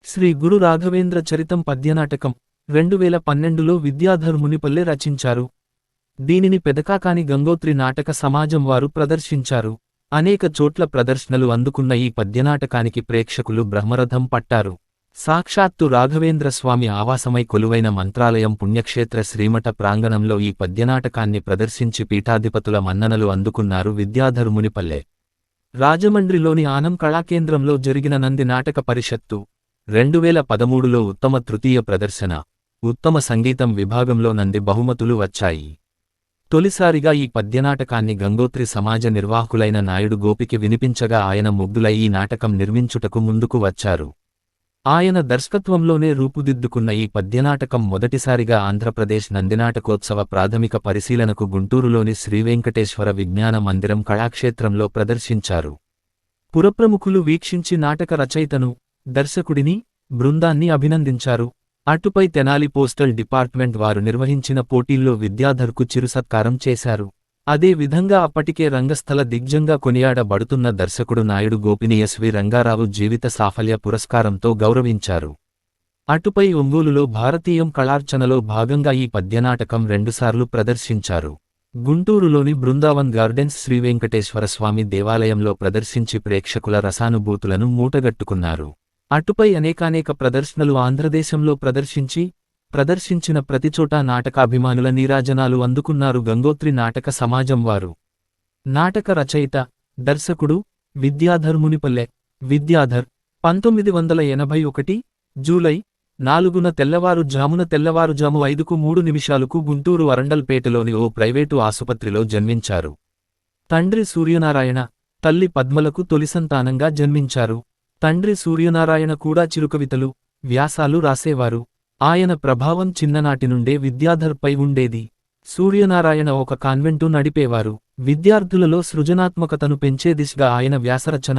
శ్రీ గురు రాఘవేంద్ర చరితం పద్యనాటకం 2012లో విద్యాధర్ మునిపల్లె రచించారు. దీనిని పెదకాకాని గంగోత్రి నాటక సమాజం వారు ప్రదర్శించారు. అనేక చోట్ల ప్రదర్శనలు అందుకున్న ఈ పద్యనాటకానికి ప్రేక్షకులు బ్రహ్మరథం పట్టారు. సాక్షాత్తు రాఘవేంద్ర స్వామి ఆవాసమై కొలువైన మంత్రాలయం పుణ్యక్షేత్ర శ్రీమఠ ప్రాంగణంలో ఈ పద్యనాటకాన్ని ప్రదర్శించి పీఠాధిపతుల మన్ననలు అందుకున్నారు విద్యాధర్ మునిపల్లె. రాజమండ్రిలోని ఆనం కళాకేంద్రంలో జరిగిన నంది నాటక పరిషత్తు 2013లో ఉత్తమ తృతీయ ప్రదర్శన, ఉత్తమ సంగీతం విభాగంలో నంది బహుమతులు వచ్చాయి. తొలిసారిగా ఈ పద్యనాటకాన్ని గంగోత్రి సమాజ నిర్వాహకులైన నాయుడు గోపికి వినిపించగా ఆయన ముగ్ధులై ఈ నాటకం నిర్మించుటకు ముందుకు వచ్చారు. ఆయన దర్శకత్వంలోనే రూపుదిద్దుకున్న ఈ పద్యనాటకం మొదటిసారిగా ఆంధ్రప్రదేశ్ నందినాటకోత్సవ ప్రాథమిక పరిశీలనకు గుంటూరులోని శ్రీవేంకటేశ్వర విజ్ఞాన మందిరం కళాక్షేత్రంలో ప్రదర్శించారు. పురప్రముఖులు వీక్షించి నాటక రచయితను, దర్శకుడిని, బృందాన్ని అభినందించారు. అటుపై తెనాలి పోస్టల్ డిపార్ట్మెంట్ వారు నిర్వహించిన పోటీల్లో విద్యాధర్కు చిరుసత్కారం చేశారు. అదే విధంగా అప్పటికే రంగస్థల దిగ్జంగా కొనియాడబడుతున్న దర్శకుడు నాయుడు గోపిని ఎస్వి రంగారావు జీవిత సాఫల్య పురస్కారంతో గౌరవించారు. అటుపై ఒంగోలులో భారతీయం కళార్చనలో భాగంగా ఈ పద్యనాటకం 2 సార్లు ప్రదర్శించారు. గుంటూరులోని బృందావన్ గార్డెన్స్ శ్రీవేంకటేశ్వర స్వామి దేవాలయంలో ప్రదర్శించి ప్రేక్షకుల రసానుభూతులను మూటగట్టుకున్నారు. అటుపై అనేకానేక ప్రదర్శనలు ఆంధ్రదేశంలో ప్రదర్శించిన ప్రతిచోటా నాటకాభిమానుల నీరాజనాలు అందుకున్నారు గంగోత్రి నాటక సమాజం వారు. నాటక రచయిత, దర్శకుడు విద్యాధర్ మునిపల్లె. విద్యాధర్ 1981 జూలై 4న తెల్లవారుజాము 5:03 గుంటూరు అరండల్పేటలోని ఓ ప్రైవేటు ఆసుపత్రిలో జన్మించారు. తండ్రి సూర్యనారాయణ, తల్లి పద్మలకు తొలి సంతానంగా జన్మించారు. తండ్రి సూర్యనారాయణ కూడా చిరుకవితలు, వ్యాసాలు రాసేవారు. ఆయన ప్రభావం చిన్ననాటి నుండే విద్యాధర్పై ఉండేది. సూర్యనారాయణ ఒక కాన్వెంటు నడిపేవారు. విద్యార్థులలో సృజనాత్మకతను పెంచే దిశగా ఆయన వ్యాసరచన,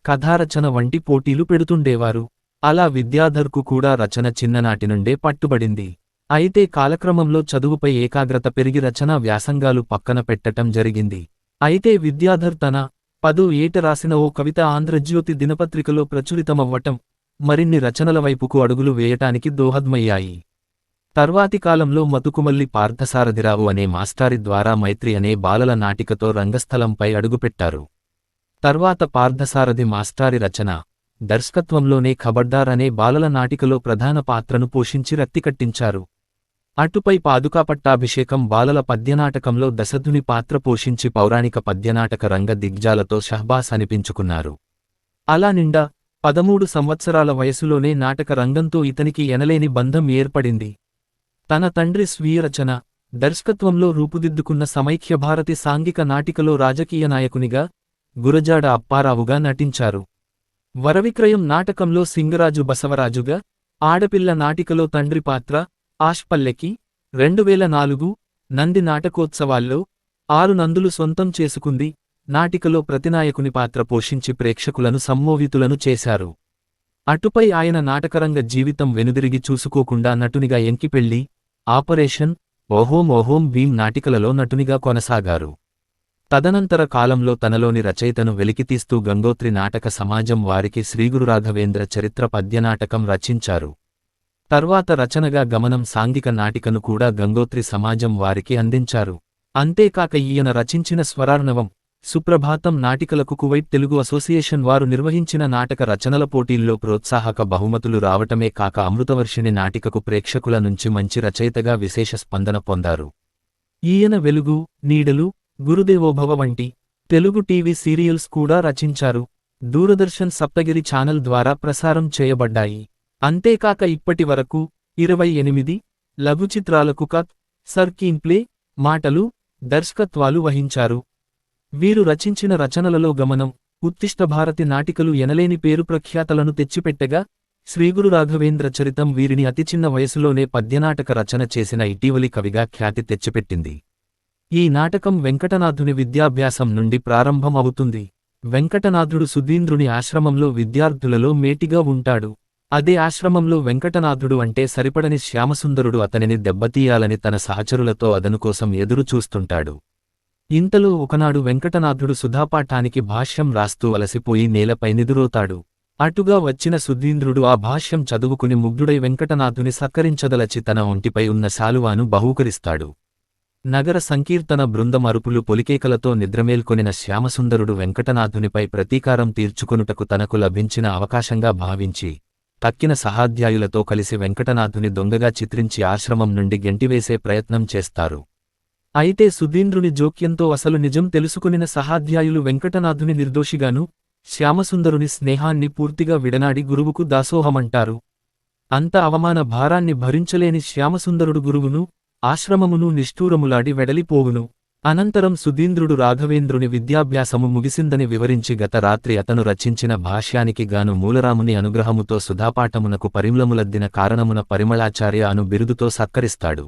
కథారచన వంటి పోటీలు పెడుతుండేవారు. అలా విద్యాధర్కు కూడా రచన చిన్ననాటి నుండే పట్టుబడింది. అయితే కాలక్రమంలో చదువుపై ఏకాగ్రత పెరిగి రచనా వ్యాసంగాలు పక్కన పెట్టటం జరిగింది. అయితే విద్యాధర్ తన 10 ఏట రాసిన ఓ కవిత ఆంధ్రజ్యోతి దినపత్రికలో ప్రచురితమవ్వటం మరిన్ని రచనల వైపుకు అడుగులు వేయటానికి దోహదమయ్యాయి. తర్వాతి కాలంలో మతుకుమల్లి పార్థసారథిరావు అనే మాస్టారి ద్వారా మైత్రి అనే బాలల నాటికతో రంగస్థలంపై అడుగుపెట్టారు. తర్వాత పార్థసారథి మాస్టారి రచన, దర్శకత్వంలోనే ఖబర్దార్ అనే బాలల నాటికలో ప్రధాన పాత్రను పోషించి రక్తికట్టించారు. అటుపై పాదుకాపట్టాభిషేకం బాలల పద్యనాటకంలో దశధుని పాత్ర పోషించి పౌరాణిక పద్యనాటక రంగ దిగ్జాలతో షహబాస్ అనిపించుకున్నారు. అలా నిండా 13 సంవత్సరాల వయసులోనే నాటక రంగంతో ఇతనికి ఎనలేని బంధం ఏర్పడింది. తన తండ్రి స్వీయ రచన, దర్శకత్వంలో రూపుదిద్దుకున్న సమైక్యభారతి సాంఘిక నాటికలో రాజకీయ నాయకునిగా, గురజాడ అప్పారావుగా నటించారు. వరవిక్రయం నాటకంలో సింగరాజు బసవరాజుగా, ఆడపిల్ల నాటికలో తండ్రి పాత్ర, ఆష్పల్లెకి 2004 నంది నాటకోత్సవాల్లో 6 నందులు సొంతం చేసుకుంది. నాటికలో ప్రతినాయకుని పాత్ర పోషించి ప్రేక్షకులను సమ్మోహితులను చేశారు. అటుపై ఆయన నాటకరంగ జీవితం వెనుదిరిగి చూసుకోకుండా నటునిగా ఎంకిపెళ్ళి, ఆపరేషన్, ఓహోం ఓహోం భీం నాటికలలో నటునిగా కొనసాగారు. తదనంతర కాలంలో తనలోని రచయితను వెలికితీస్తూ గంగోత్రి నాటక సమాజం వారికి శ్రీగురు రాఘవేంద్ర చరిత్ర పద్యనాటకం రచించారు. తర్వాత రచనగా గమనం సాంఘిక నాటికను కూడా గంగోత్రి సమాజం వారికి అందించారు. అంతేకాక ఈయన రచించిన స్వరార్ణవం, సుప్రభాతం నాటికలకు కువైట్ తెలుగు అసోసియేషన్ వారు నిర్వహించిన నాటక రచనల పోటీల్లో ప్రోత్సాహక బహుమతులు రావటమే కాక అమృతవర్షిణి నాటికకు ప్రేక్షకుల నుంచి మంచి రచయితగా విశేష స్పందన పొందారు. ఈయన వెలుగు, నీడలు, గురుదేవోభవ వంటి తెలుగు టీవీ సీరియల్స్ కూడా రచించారు. దూరదర్శన్ సప్తగిరి ఛానల్ ద్వారా ప్రసారం చేయబడ్డాయి. అంతేకాక ఇప్పటి వరకు 28 లఘుచిత్రాలకు కథ్, సర్కీన్ ప్లే, మాటలు, దర్శకత్వాలు వహించారు. వీరు రచించిన రచనలలో గమనం, ఉత్తిష్ట భారతి నాటికలు ఎనలేని పేరు ప్రఖ్యాతలను తెచ్చిపెట్టగా, శ్రీగురు రాఘవేంద్ర చరితం వీరిని అతి చిన్న వయసులోనే పద్యనాటక రచన చేసిన ఇటీవలి కవిగా ఖ్యాతి తెచ్చిపెట్టింది. ఈ నాటకం వెంకటనాథుని విద్యాభ్యాసం నుండి ప్రారంభం అవుతుంది. వెంకటనాథుడు సుధీంద్రుని ఆశ్రమంలో విద్యార్థులలో మేటిగా ఉంటాడు. అదే ఆశ్రమంలో వెంకటనాథుడు అంటే సరిపడని శ్యామసుందరుడు అతనిని దెబ్బతీయాలని తన సహచరులతో అదనుకోసం ఎదురు చూస్తుంటాడు. ఇంతలో ఒకనాడు వెంకటనాథుడు సుధాపాఠానికి భాష్యం రాస్తూ అలసిపోయి నేలపై నిదురోతాడు. అటుగా వచ్చిన సుధీంద్రుడు ఆ భాష్యం చదువుకుని ముగ్ధుడై వెంకటనాథుని సత్కరించదలచి తన ఒంటిపై ఉన్న శాలువాను బహూకరిస్తాడు. నగర సంకీర్తన బృందం అరుపులు పొలికేకలతో నిద్రమేల్కొనిన శ్యామసుందరుడు వెంకటనాథునిపై ప్రతీకారం తీర్చుకొనుటకు తనకు లభించిన అవకాశంగా భావించి తక్కిన సహాధ్యాయులతో కలిసి వెంకటనాథుని దొంగగా చిత్రించి ఆశ్రమం నుండి గెంటివేసే ప్రయత్నం చేస్తారు. అయితే సుధీంద్రుని జోక్యంతో అసలు నిజం తెలుసుకునిన సహాధ్యాయులు వెంకటనాథుని నిర్దోషిగాను, శ్యామసుందరుని స్నేహాన్ని పూర్తిగా విడనాడి గురువుకు దాసోహమంటారు. అంత అవమాన భారాన్ని భరించలేని శ్యామసుందరుడు గురువును, ఆశ్రమమును నిష్ఠూరములాడి వెడలిపోవును. అనంతరం సుధీంద్రుడు రాఘవేంద్రుని విద్యాభ్యాసము ముగిసిందని వివరించి గత రాత్రి అతను రచించిన భాష్యానికి గాను మూలరాముని అనుగ్రహముతో సుధాపాఠమునకు పరిమళములద్దిన కారణమున పరిమళాచార్య అను బిరుదుతో సత్కరిస్తాడు.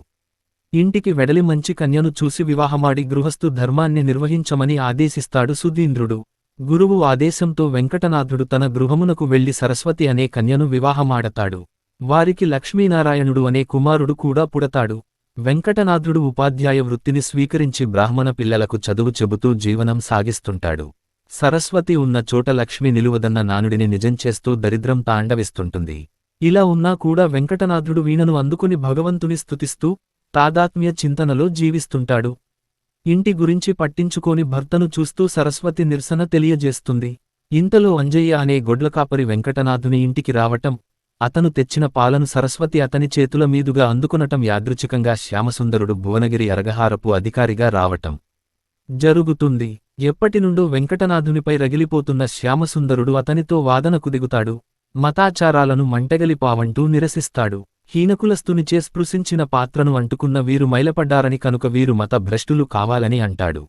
ఇంటికి వెడలి మంచి కన్యను చూసి వివాహమాడి గృహస్థు ధర్మాన్ని నిర్వహించమని ఆదేశిస్తాడు సుధీంద్రుడు. గురువు ఆదేశంతో వెంకటనాథుడు తన గృహమునకు వెళ్లి సరస్వతి అనే కన్యను వివాహమాడతాడు. వారికి లక్ష్మీనారాయణుడు అనే కుమారుడు కూడా పుడతాడు. వెంకటనాథుడు ఉపాధ్యాయ వృత్తిని స్వీకరించి బ్రాహ్మణ పిల్లలకు చదువు చెబుతూ జీవనం సాగిస్తుంటాడు. సరస్వతి ఉన్న చోట లక్ష్మి నిలువదన్న నానుడిని నిజం చేస్తూ దరిద్రం తాండవిస్తుంటుంది. ఇలా ఉన్నా కూడా వెంకటనాథుడు వీణను అందుకుని భగవంతుని స్తుతిస్తూ తాదాత్మ్య చింతనలో జీవిస్తుంటాడు. ఇంటి గురించి పట్టించుకోని భర్తను చూస్తూ సరస్వతి నిరసన తెలియజేస్తుంది. ఇంతలో అంజయ్య అనే గొడ్లకాపరి వెంకటనాథుని ఇంటికి రావటం, అతను తెచ్చిన పాలను సరస్వతి అతని చేతుల మీదుగా అందుకునటం యాదృచ్ఛికంగా శ్యామసుందరుడు భువనగిరి అరగహారపు అధికారిగా రావటం జరుగుతుంది. ఎప్పటినుండో వెంకటనాథునిపై రగిలిపోతున్న శ్యామసుందరుడు అతనితో వాదనకు దిగుతాడు. మతాచారాలను మంటగలిపావంటూ నిరసిస్తాడు. హీనకులస్తునిచే స్పృశించిన పాత్రను అంటుకున్న వీరు మైలపడ్డారని కనుక వీరు మత భ్రష్టులు కావాలని అంటాడు.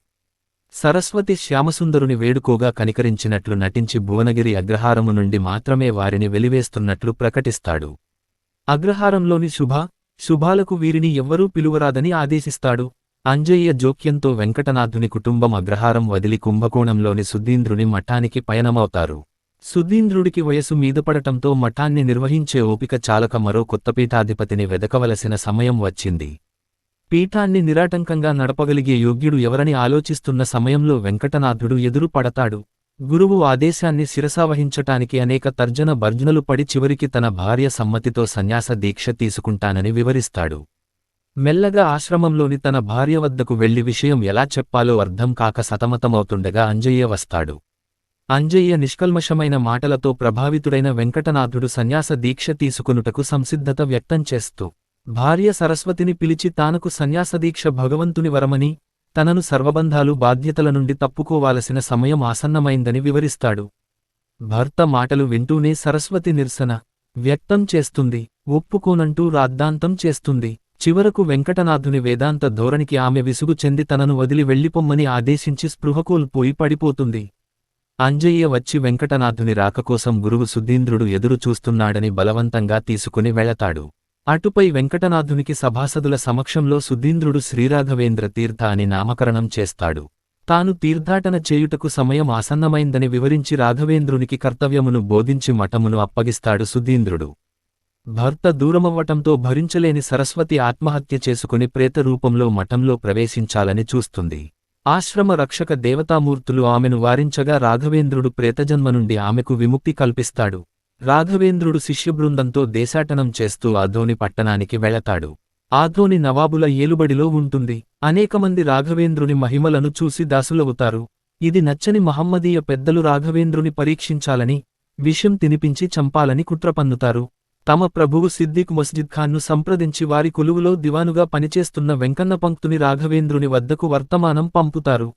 సరస్వతి శ్యామసుందరుని వేడుకోగా కనికరించినట్లు నటించి భువనగిరి అగ్రహారము నుండి మాత్రమే వారిని వెలివేస్తున్నట్లు ప్రకటిస్తాడు. అగ్రహారంలోని శుభాలకు వీరిని ఎవ్వరూ పిలువరాదని ఆదేశిస్తాడు. అంజయ్య జోక్యంతో వెంకటనాథుని కుటుంబం అగ్రహారం వదిలి కుంభకోణంలోని సుధీంద్రుని మఠానికి పయనమవుతారు. సుధీంద్రుడికి వయసు మీదపడటంతో మఠాన్ని నిర్వహించే ఓపిక చాలక మరో కొత్త పీఠాధిపతిని వెదకవలసిన సమయం వచ్చింది. పీఠాన్ని నిరాటంకంగా నడపగలిగే యోగ్యుడు ఎవరని ఆలోచిస్తున్న సమయంలో వెంకటనాథుడు ఎదురు పడతాడు. గురువు ఆదేశాన్ని శిరసావహించటానికి అనేక తర్జన భర్జనలు పడి చివరికి తన భార్య సమ్మతితో సన్యాస దీక్ష తీసుకుంటానని వివరిస్తాడు. మెల్లగా ఆశ్రమంలోని తన భార్య వద్దకు వెళ్లి విషయం ఎలా చెప్పాలో అర్థం కాక సతమతమవుతుండగా అంజయ్య వస్తాడు. అంజయ్య నిష్కల్మషమైన మాటలతో ప్రభావితుడైన వెంకటనాథుడు సన్యాస దీక్ష తీసుకొనుటకు సంసిద్ధత వ్యక్తం చేస్తూ భార్య సరస్వతిని పిలిచి తానకు సన్యాసదీక్ష భగవంతుని వరమని, తనను సర్వబంధాలు బాధ్యతల నుండి తప్పుకోవాలసిన సమయం ఆసన్నమైందని వివరిస్తాడు. భర్త మాటలు వింటూనే సరస్వతి నిరసన వ్యక్తం చేస్తుంది. ఒప్పుకోనంటూ రాద్ధాంతం చేస్తుంది. చివరకు వెంకటనాథుని వేదాంత ధోరణికి ఆమె విసుగు చెంది తనను వదిలి వెళ్లిపొమ్మని ఆదేశించి స్పృహకోల్పోయి పడిపోతుంది. అంజయ్య వచ్చి వెంకటనాథుని రాకకోసం గురువు సుధీంద్రుడు ఎదురు చూస్తున్నాడని బలవంతంగా తీసుకుని వెళతాడు. అటుపై వెంకటనాథునికి సభాసదుల సమక్షంలో సుధీంద్రుడు శ్రీరాఘవేంద్ర తీర్థ అని నామకరణం చేస్తాడు. తాను తీర్థాటన చేయుటకు సమయం ఆసన్నమైందని వివరించి రాఘవేంద్రునికి కర్తవ్యమును బోధించి మఠమును అప్పగిస్తాడు సుధీంద్రుడు. భర్త దూరమవ్వటంతో భరించలేని సరస్వతి ఆత్మహత్య చేసుకుని ప్రేతరూపంలో మఠంలో ప్రవేశించాలని చూస్తుంది. ఆశ్రమ రక్షక దేవతామూర్తులు ఆమెను వారించగా రాఘవేంద్రుడు ప్రేతజన్మ నుండి ఆమెకు విముక్తి కల్పిస్తాడు. రాఘవేంద్రుడు శిష్యబృందంతో దేశాటనం చేస్తూ ఆధోని పట్టణానికి వెళతాడు. ఆధోని నవాబుల ఏలుబడిలో ఉంటుంది. అనేకమంది రాఘవేంద్రుని మహిమలను చూసి దాసులవుతారు. ఇది నచ్చని మహమ్మదీయ పెద్దలు రాఘవేంద్రుని పరీక్షించాలని, విషం తినిపించి చంపాలని కుట్ర పన్నుతారు. తమ ప్రభువు సిద్దిక్ మస్జిద్ ఖాన్ను సంప్రదించి వారి కొలువులో దివానుగా పనిచేస్తున్న వెంకన్న పంక్తుని రాఘవేంద్రుని వద్దకు వర్తమానం పంపుతారు.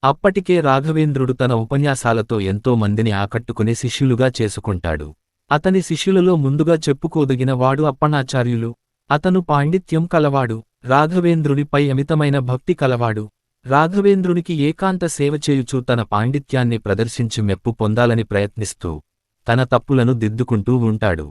అప్పటికే రాఘవేంద్రుడు తన ఉపన్యాసాలతో ఎంతో మందిని ఆకట్టుకుని శిష్యులుగా చేసుకుంటాడు. అతని శిష్యులలో ముందుగా చెప్పుకోదగిన వాడు అప్పణాచార్యులు. అతను పాండిత్యం కలవాడు. రాఘవేంద్రునిపై అమితమైన భక్తి కలవాడు. రాఘవేంద్రునికి ఏకాంత సేవ చేయుచూ తన పాండిత్యాన్ని ప్రదర్శించి మెప్పు పొందాలని ప్రయత్నిస్తూ తన తప్పులను దిద్దుకుంటూ ఉంటాడు.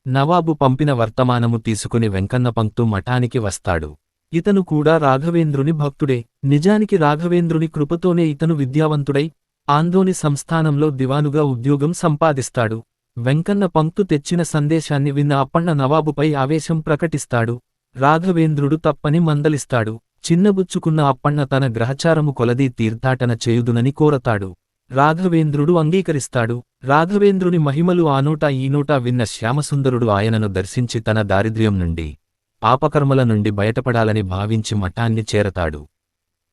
నవాబు పంపిన వర్తమానము తీసుకుని వెంకన్న పంక్తు మఠానికి వస్తాడు. ఇతను కూడా రాఘవేంద్రుని భక్తుడే. నిజానికి రాఘవేంద్రుని కృపతోనే ఇతను విద్యావంతుడై ఆందోని సంస్థానంలో దివానుగా ఉద్యోగం సంపాదిస్తాడు. వెంకన్న పంక్తు తెచ్చిన సందేశాన్ని విన్న అప్పన్న నవాబుపై ఆవేశం ప్రకటిస్తాడు. రాఘవేంద్రుడు తప్పని మందలిస్తాడు. చిన్నబుచ్చుకున్న అప్పన్న తన గ్రహచారము కొలదీ తీర్థాటన చేయుదునని కోరతాడు. రాఘవేంద్రుడు అంగీకరిస్తాడు. రాఘవేంద్రుని మహిమలు ఆనోటా ఈనోటా విన్న శ్యామసుందరుడు ఆయనను దర్శించి తన దారిద్ర్యం నుండి పాపకర్మల నుండి బయటపడాలని భావించి మఠాన్ని చేరతాడు.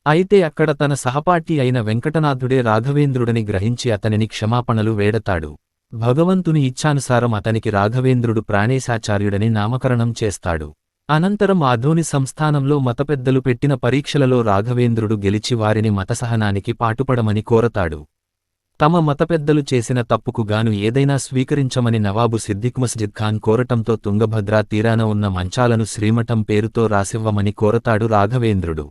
అయితే అక్కడ తన సహపాఠి అయిన వెంకటనాథుడే రాఘవేంద్రుడని గ్రహించి అతనిని క్షమాపణలు వేడతాడు. భగవంతుని ఇచ్ఛానుసారం అతనికి రాఘవేంద్రుడు ప్రాణేశాచార్యుడని నామకరణం చేస్తాడు. అనంతరం ఆధోని సంస్థానంలో మతపెద్దలు పెట్టిన పరీక్షలలో రాఘవేంద్రుడు గెలిచి వారిని మతసహనానికి పాటుపడమని కోరతాడు. తమ మతపెద్దలు చేసిన తప్పుకు గాను ఏదైనా స్వీకరించమని నవాబు సిద్దిక్ మస్జిద్ ఖాన్ కోరటంతో తుంగభద్రా తీరాన ఉన్న మంచాలను శ్రీమఠం పేరుతో రాసివ్వమని కోరతాడు రాఘవేంద్రుడు.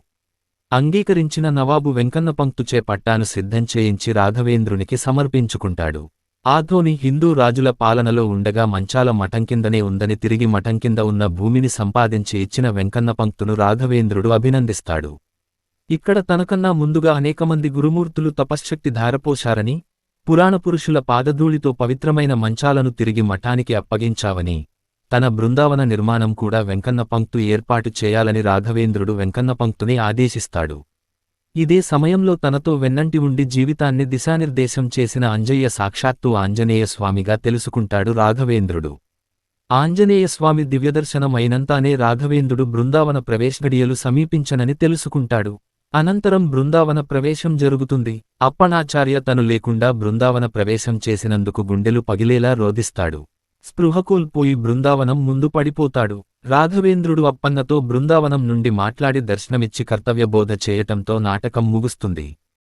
అంగీకరించిన నవాబు వెంకన్నపంక్తుచే పట్టాను సిద్ధం చేయించి రాఘవేంద్రునికి సమర్పించుకుంటాడు. ఆధోని హిందూ రాజుల పాలనలో ఉండగా మంచాల మఠం కిందనే ఉందని తిరిగి మఠం కింద ఉన్న భూమిని సంపాదించి ఇచ్చిన వెంకన్నపంక్తును రాఘవేంద్రుడు అభినందిస్తాడు. ఇక్కడ తనకన్నా ముందుగా అనేకమంది గురుమూర్తులు తపశ్శక్తి ధారపోశారని, పురాణపురుషుల పాదధూళితో పవిత్రమైన మంచాలను తిరిగి మఠానికి అప్పగించావని, తన బృందావన నిర్మాణం కూడా వెంకన్నపంక్తు ఏర్పాటు చేయాలని రాఘవేంద్రుడు వెంకన్నపంక్తుని ఆదేశిస్తాడు. ఇదే సమయంలో తనతో వెన్నంటి ఉండి జీవితాన్ని దిశానిర్దేశం చేసిన అంజయ్య సాక్షాత్తు ఆంజనేయస్వామిగా తెలుసుకుంటాడు రాఘవేంద్రుడు. ఆంజనేయస్వామి దివ్యదర్శనం అయినంతానే రాఘవేంద్రుడు బృందావన ప్రవేశగడియలు సమీపించనని తెలుసుకుంటాడు. అనంతరం బృందావన ప్రవేశం జరుగుతుంది. అప్పణాచార్య తను లేకుండా బృందావన ప్రవేశం చేసినందుకు గుండెలు పగిలేలా రోదిస్తాడు. స్పృహ కోల్పోయి బృందావనం ముందు పడిపోతాడు. రాఘవేంద్రుడు అప్పన్నతో బృందావనం నుండి మాట్లాడి దర్శనమిచ్చి కర్తవ్యబోధ చేయటంతో నాటకం ముగుస్తుంది.